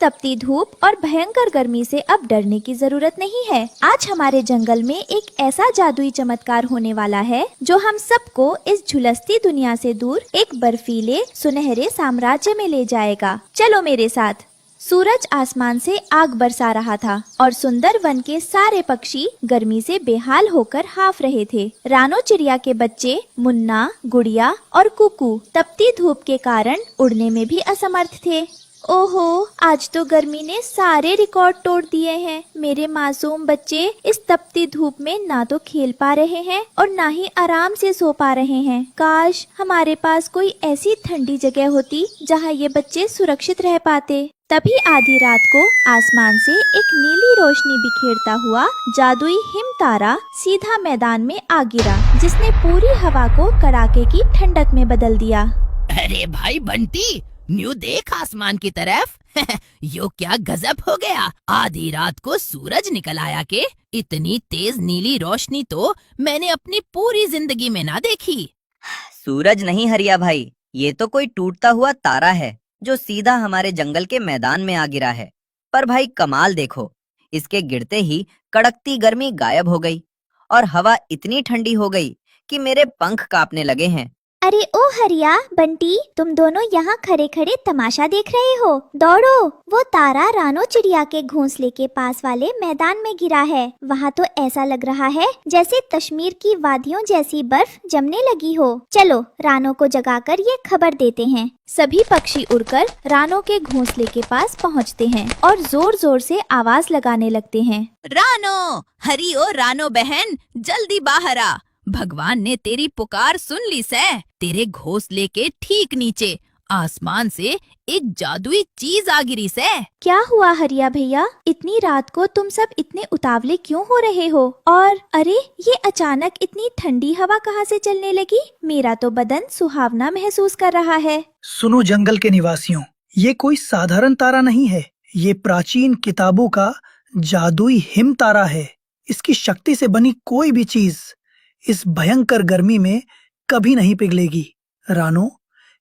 तपती धूप और भयंकर गर्मी से अब डरने की जरूरत नहीं है। आज हमारे जंगल में एक ऐसा जादुई चमत्कार होने वाला है जो हम सबको इस झुलसती दुनिया से दूर एक बर्फीले सुनहरे साम्राज्य में ले जाएगा। चलो मेरे साथ। सूरज आसमान से आग बरसा रहा था और सुंदर वन के सारे पक्षी गर्मी से बेहाल होकर हाफ रहे थे। रानो चिड़िया के बच्चे मुन्ना, गुड़िया और कुकू तपती धूप के कारण उड़ने में भी असमर्थ थे। ओहो, आज तो गर्मी ने सारे रिकॉर्ड तोड़ दिए हैं। मेरे मासूम बच्चे इस तपती धूप में ना तो खेल पा रहे हैं और ना ही आराम से सो पा रहे हैं। काश हमारे पास कोई ऐसी ठंडी जगह होती जहाँ ये बच्चे सुरक्षित रह पाते। तभी आधी रात को आसमान से एक नीली रोशनी बिखेरता हुआ जादुई हिम तारा सीधा मैदान में आ गिरा, जिसने पूरी हवा को कड़ाके की ठंडक में बदल दिया। अरे भाई बंटी, न्यू देख आसमान की तरफ। यो क्या गजब हो गया। आधी रात को सूरज निकल आया के इतनी तेज नीली रोशनी तो मैंने अपनी पूरी जिंदगी में ना देखी। सूरज नहीं हरिया भाई, ये तो कोई टूटता हुआ तारा है जो सीधा हमारे जंगल के मैदान में आ गिरा है। पर भाई कमाल देखो, इसके गिरते ही कड़कती गर्मी गायब हो गई और हवा इतनी ठंडी हो गई कि मेरे पंख कांपने लगे हैं। अरे ओ हरिया, बंटी, तुम दोनों यहाँ खड़े खड़े तमाशा देख रहे हो। दौड़ो, वो तारा रानो चिड़िया के घोंसले के पास वाले मैदान में गिरा है। वहाँ तो ऐसा लग रहा है जैसे कश्मीर की वादियों जैसी बर्फ जमने लगी हो। चलो रानो को जगाकर ये खबर देते हैं। सभी पक्षी उड़कर रानो के घोंसले के पास पहुँचते हैं और जोर जोर से आवाज लगाने लगते हैं। रानो, हरी ओ रानो बहन, जल्दी बाहर आ। भगवान ने तेरी पुकार सुन ली से। तेरे घोंसले के ठीक नीचे आसमान से एक जादुई चीज आ गिरी से। क्या हुआ हरिया भैया, इतनी रात को तुम सब इतने उतावले क्यों हो रहे हो? और अरे, ये अचानक इतनी ठंडी हवा कहाँ से चलने लगी? मेरा तो बदन सुहावना महसूस कर रहा है। सुनो जंगल के निवासियों, ये कोई साधारण तारा नहीं है। ये प्राचीन किताबों का जादुई हिम तारा है। इसकी शक्ति से बनी कोई भी चीज इस भयंकर गर्मी में कभी नहीं पिघलेगी। रानो,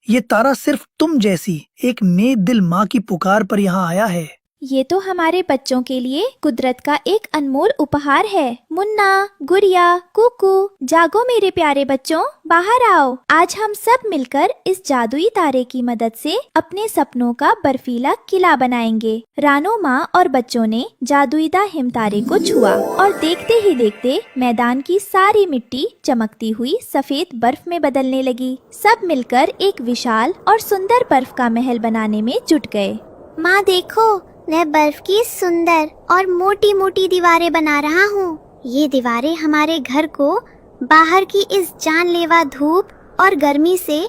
ये तारा सिर्फ तुम जैसी एक नेक दिल माँ की पुकार पर यहाँ आया है। ये तो हमारे बच्चों के लिए कुदरत का एक अनमोल उपहार है। मुन्ना, गुड़िया, कुकू, जागो मेरे प्यारे बच्चों, बाहर आओ। आज हम सब मिलकर इस जादुई तारे की मदद से अपने सपनों का बर्फीला किला बनाएंगे। रानो माँ और बच्चों ने जादुईदा हिम तारे को छुआ और देखते ही देखते मैदान की सारी मिट्टी चमकती हुई सफेद बर्फ में बदलने लगी। सब मिलकर एक विशाल और सुंदर बर्फ का महल बनाने में जुट गए। माँ देखो, मैं बर्फ की सुंदर और मोटी मोटी दीवारें बना रहा हूँ। ये दीवारें हमारे घर को बाहर की इस जानलेवा धूप और गर्मी से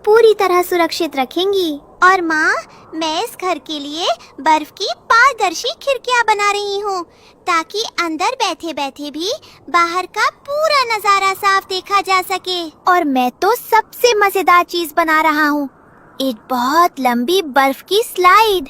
पूरी तरह सुरक्षित रखेंगी। और माँ, मैं इस घर के लिए बर्फ की पारदर्शी खिड़कियाँ बना रही हूँ ताकि अंदर बैठे बैठे भी बाहर का पूरा नजारा साफ देखा जा सके। और मैं तो सबसे मजेदार चीज बना रहा हूँ, एक बहुत लंबी बर्फ की स्लाइड,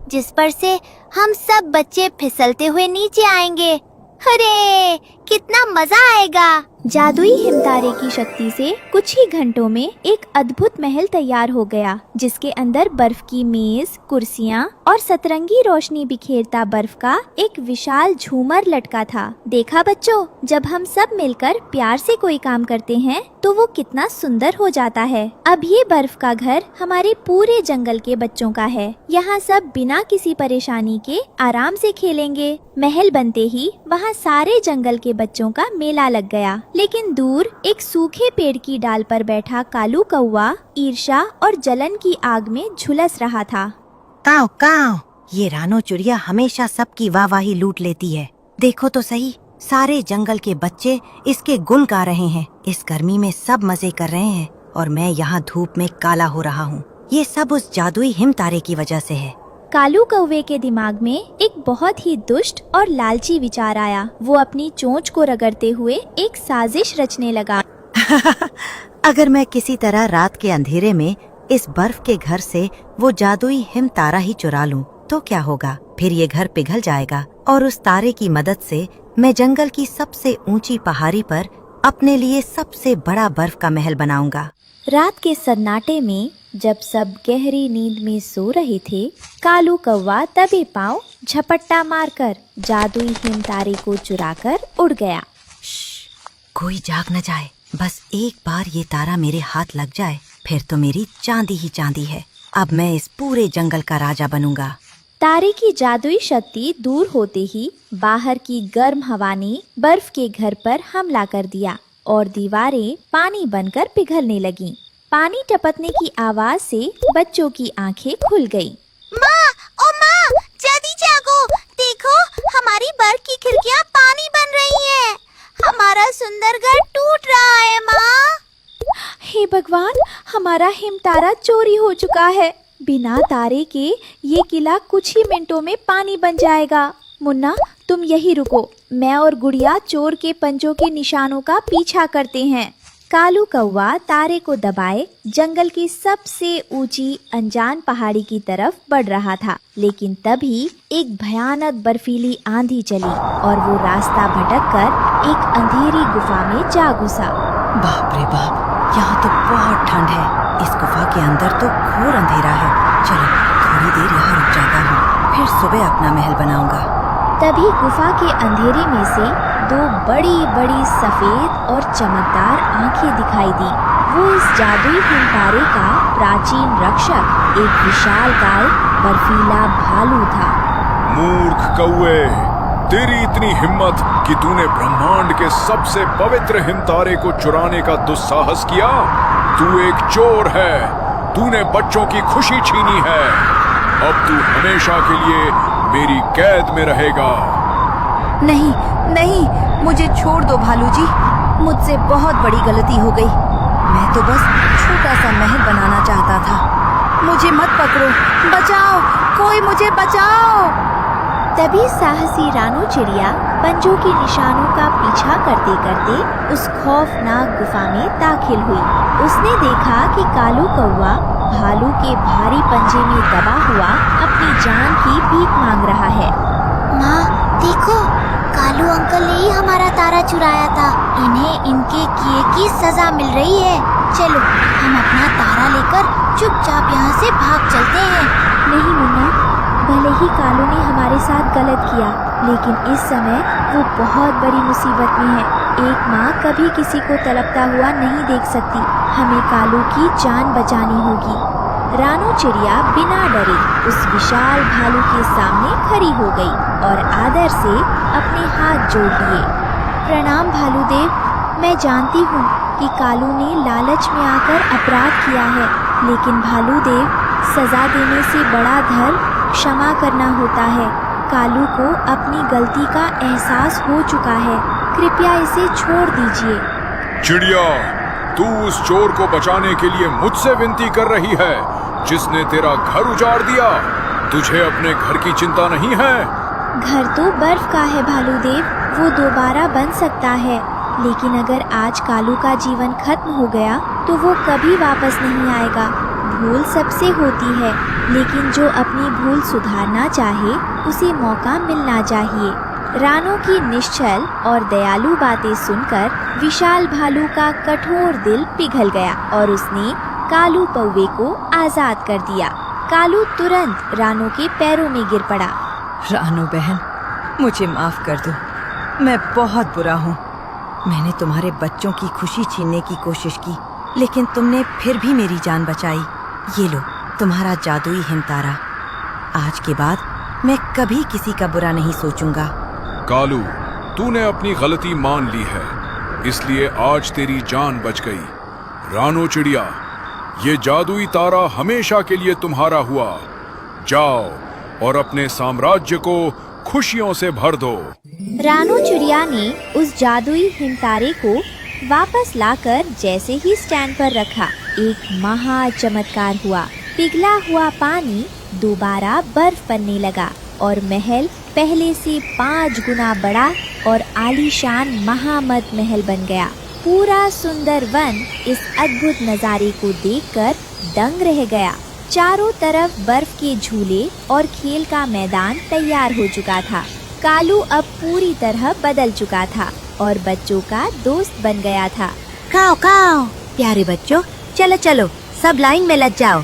जिस पर से हम सब बच्चे फिसलते हुए नीचे आएंगे। अरे कितना मजा आएगा। जादुई हिमतारे की शक्ति से कुछ ही घंटों में एक अद्भुत महल तैयार हो गया, जिसके अंदर बर्फ की मेज, कुर्सियाँ और सतरंगी रोशनी बिखेरता बर्फ का एक विशाल झूमर लटका था। देखा बच्चों, जब हम सब मिलकर प्यार से कोई काम करते हैं तो वो कितना सुंदर हो जाता है। अब ये बर्फ का घर हमारे पूरे जंगल के बच्चों का है। यहाँ सब बिना किसी परेशानी के आराम से खेलेंगे। महल बनते ही वहाँ सारे जंगल के बच्चों का मेला लग गया। लेकिन दूर एक सूखे पेड़ की डाल पर बैठा कालू कौवा ईर्ष्या और जलन की आग में झुलस रहा था। काव काव, ये रानो चिड़िया हमेशा सबकी वाहवाही लूट लेती है। देखो तो सही, सारे जंगल के बच्चे इसके गुण गा रहे हैं। इस गर्मी में सब मजे कर रहे हैं और मैं यहाँ धूप में काला हो रहा हूँ। ये सब उस जादुई हिम तारे की वजह से है। कालू कौवे के दिमाग में एक बहुत ही दुष्ट और लालची विचार आया। वो अपनी चोंच को रगड़ते हुए एक साजिश रचने लगा। अगर मैं किसी तरह रात के अंधेरे में इस बर्फ के घर से वो जादुई हिम तारा ही चुरा लूं, तो क्या होगा? फिर ये घर पिघल जाएगा और उस तारे की मदद से मैं जंगल की सबसे ऊंची पहाड़ी पर अपने लिए सबसे बड़ा बर्फ का महल बनाऊंगा। रात के सन्नाटे में जब सब गहरी नींद में सो रहे थे, कालू कौवा दबे पांव झपट्टा मारकर जादुई हिमतारे को चुराकर उड़ गया। कोई जाग न जाए, बस एक बार ये तारा मेरे हाथ लग जाए, फिर तो मेरी चांदी ही चांदी है। अब मैं इस पूरे जंगल का राजा बनूंगा। तारे की जादुई शक्ति दूर होते ही बाहर की गर्म हवा ने बर्फ के घर पर हमला कर दिया और दीवारें पानी बनकर पिघलने लगीं। पानी टपकने की आवाज से बच्चों की आंखें खुल गईं। माँ, ओ माँ, जल्दी जागो, देखो हमारी बर्फ की खिड़कियाँ पानी बन रही हैं। हमारा सुंदर घर टूट रहा है माँ। हे भगवान, हमारा हिमतारा चोरी हो चुका है। बिना तारे के ये किला कुछ ही मिनटों में पानी बन जाएगा। मुन्ना, तुम यही रुको, मैं और गुड़िया चोर के पंजों के निशानों का पीछा करते हैं। कालू कौवा तारे को दबाए जंगल की सबसे ऊंची अनजान पहाड़ी की तरफ बढ़ रहा था, लेकिन तभी एक भयानक बर्फीली आंधी चली और वो रास्ता भटककर एक अंधेरी गुफा में जा घुसा। बाप रे बाप, यहाँ तो बहुत ठंड है। इस गुफा के अंदर तो घोर अंधेरा है। चलो थोड़ी देर यहाँ रुक जाता हूँ, फिर सुबह अपना महल बनाऊंगा। तभी गुफा के अंधेरे में से दो बड़ी बड़ी सफेद और चमकदार आंखें दिखाई दी। वो इस जादुई हिमतारे का प्राचीन रक्षक, एक विशालकाय बर्फीला भालू था। मूर्ख कौवे, तेरी इतनी हिम्मत कि तूने ब्रह्मांड के सबसे पवित्र हिमतारे को चुराने का दुस्साहस किया। तू एक चोर है, तूने बच्चों की खुशी छीनी है। अब तू हमेशा के लिए मेरी कैद में रहेगा। नहीं नहीं, मुझे छोड़ दो भालू जी, मुझसे बहुत बड़ी गलती हो गई। मैं तो बस छोटा सा महल बनाना चाहता था। मुझे मत पकड़ो, बचाओ, कोई मुझे बचाओ। तभी साहसी रानू चिड़िया पंजों के निशानों का पीछा करते करते उस खौफनाक गुफा में दाखिल हुई। उसने देखा कि कालू कौवा भालू के भारी पंजे में दबा हुआ अपनी जान की भीख मांग रहा है। माँ देखो, कालू अंकल ने ही हमारा तारा चुराया था। इन्हें इनके किए की सजा मिल रही है। चलो हम अपना तारा लेकर चुपचाप यहाँ से भाग चलते हैं। नहीं मुन्ना, भले ही कालू ने हमारे साथ गलत किया, लेकिन इस समय वो बहुत बड़ी मुसीबत में है। एक माँ कभी किसी को तड़पता हुआ नहीं देख सकती। हमें कालू की जान बचानी होगी। रानू चिड़िया बिना डरे उस विशाल भालू के सामने खड़ी हो गई और आदर से अपने हाथ जोड़ लिए। प्रणाम भालू देव, मैं जानती हूँ कि कालू ने लालच में आकर अपराध किया है, लेकिन भालू देव, सजा देने से बड़ा धर्म क्षमा करना होता है। कालू को अपनी गलती का एहसास हो चुका है, कृपया इसे छोड़ दीजिए। चिड़िया, तू उस चोर को बचाने के लिए मुझसे विनती कर रही है जिसने तेरा घर उजाड़ दिया। तुझे अपने घर की चिंता नहीं है? घर तो बर्फ का है भालू देव, वो दोबारा बन सकता है, लेकिन अगर आज कालू का जीवन खत्म हो गया तो वो कभी वापस नहीं आएगा। भूल सबसे होती है, लेकिन जो अपनी भूल सुधारना चाहे उसे मौका मिलना चाहिए। रानू की निश्चल और दयालु बातें सुनकर विशाल भालू का कठोर दिल पिघल गया और उसने कालू कौवे को आजाद कर दिया। कालू तुरंत रानू के पैरों में गिर पड़ा। रानू बहन, मुझे माफ कर दो, मैं बहुत बुरा हूँ। मैंने तुम्हारे बच्चों की खुशी छीनने की कोशिश की, लेकिन तुमने फिर भी मेरी जान बचाई। ये लो तुम्हारा जादुई हिमतारा। आज के बाद मैं कभी किसी का बुरा नहीं सोचूंगा। कालू, तूने अपनी गलती मान ली है, इसलिए आज तेरी जान बच गई। रानू चिड़िया, ये जादुई तारा हमेशा के लिए तुम्हारा हुआ। जाओ और अपने साम्राज्य को खुशियों से भर दो। रानू चिड़िया ने उस जादुई हिमतारे को वापस लाकर जैसे ही स्टैंड पर रखा, एक महा चमत्कार हुआ। पिघला हुआ पानी दोबारा बर्फ बनने लगा और महल पहले से 5 गुना बड़ा और आलीशान महामद महल बन गया। पूरा सुंदर वन इस अद्भुत नज़ारे को देखकर दंग रह गया। चारों तरफ बर्फ के झूले और खेल का मैदान तैयार हो चुका था। कालू अब पूरी तरह बदल चुका था और बच्चों का दोस्त बन गया था। काओ काओ, प्यारे बच्चों, चलो चलो सब लाइन में लग जाओ।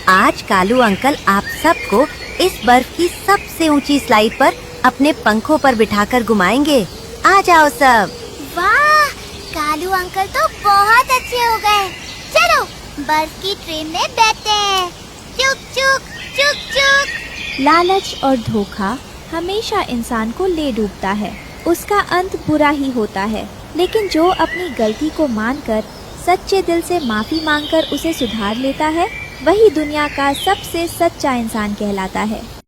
आज कालू अंकल आप सबको इस बर्फ की सबसे ऊंची स्लाइड पर अपने पंखों पर बिठाकर घुमाएंगे। आ जाओ सब। वाह, कालू अंकल तो बहुत अच्छे हो गए। चलो बर्फ की ट्रेन में बैठते हैं। चुक चुक चुक चुक। लालच और धोखा हमेशा इंसान को ले डूबता है। उसका अंत बुरा ही होता है, लेकिन जो अपनी गलती को मानकर सच्चे दिल से माफी मांगकर उसे सुधार लेता है, वही दुनिया का सबसे सच्चा इंसान कहलाता है।